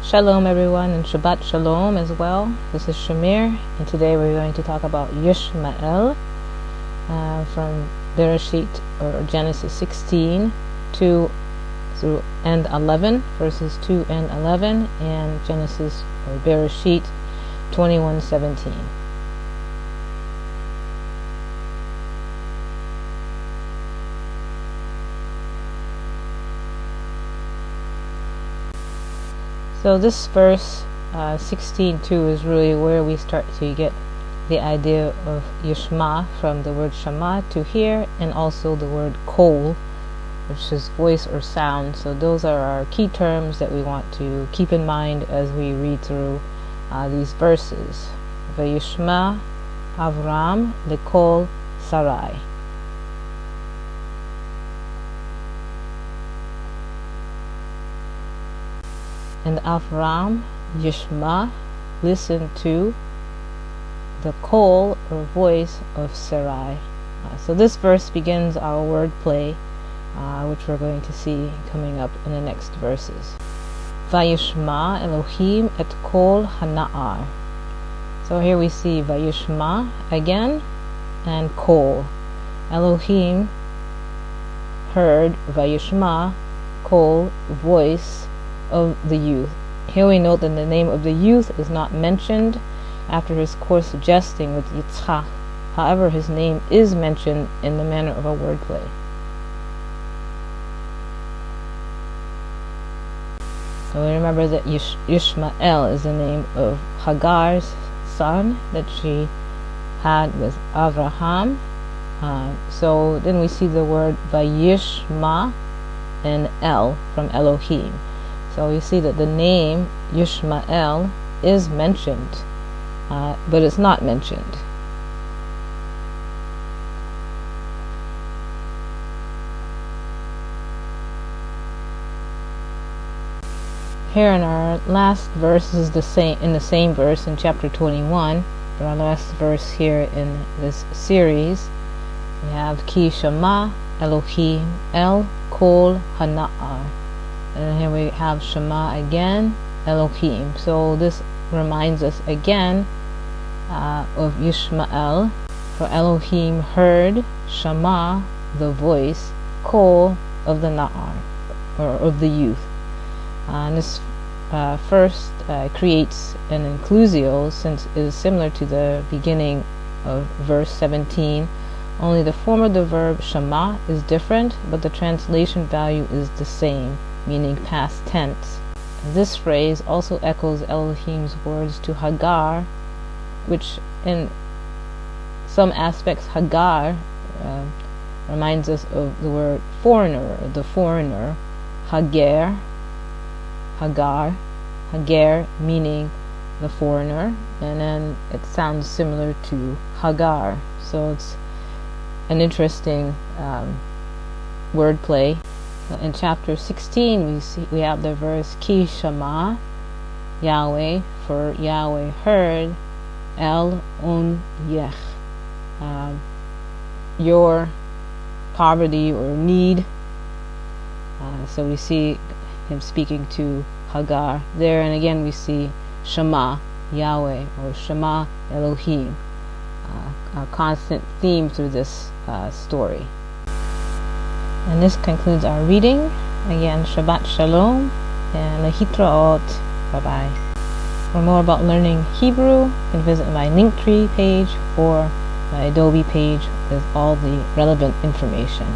Shalom everyone, and Shabbat Shalom as well. This is Shamir, and today we're going to talk about Yishmael from Bereshit, or Genesis 16, 2 through and 11, verses 2 and 11, and Genesis or Bereshit 21:17. So this verse 16:2 is really where we start to get the idea of Yishma, from the word Shema, to hear, and also the word Kol, which is voice or sound. So those are our key terms that we want to keep in mind as we read through these verses. Vayishma Avram lekol Sarai. And Avram, Yishma, listened to the call or voice of Sarai. So this verse begins our wordplay, which we're going to see coming up in the next verses. Vayishma Elohim et kol hana'ar. So here we see Vayishma again, and kol. Elohim heard Vayishma, kol, voice of the youth. Here we note that the name of the youth is not mentioned after his coarse jesting with Yitzchak. However, his name is mentioned in the manner of a wordplay. So we remember that Yishmael is the name of Hagar's son that she had with Avraham. So then we see the word Vayishma and El from Elohim. So you see that the name Yishmael is mentioned, but it's not mentioned. Here in our last verse is the same, in the same verse in chapter 21, our last verse here in this series. We have Ki Shema Elohim El Kol Hana'ar. And here we have Shema again, Elohim. So this reminds us again of Yishmael. For Elohim heard, Shema, the voice, Kol, of the Na'ar, or of the youth. And this first creates an inclusio, since it is similar to the beginning of verse 17. Only the form of the verb Shema is different, but the translation value is the same, meaning past tense. This phrase also echoes Elohim's words to Hagar, which in some aspects Hagar reminds us of the word foreigner, the foreigner, Hagar, meaning the foreigner, and then it sounds similar to Hagar. So it's an interesting wordplay. In chapter 16, we have the verse Ki Shema Yahweh, for Yahweh heard, El Un Yech, your poverty or need. So we see him speaking to Hagar there, and again we see Shema Yahweh, or Shema Elohim, a constant theme through this story. And this concludes our reading. Again, Shabbat Shalom and Lehitraot. Bye-bye. For more about learning Hebrew, you can visit my Linktree page or my Adobe page with all the relevant information.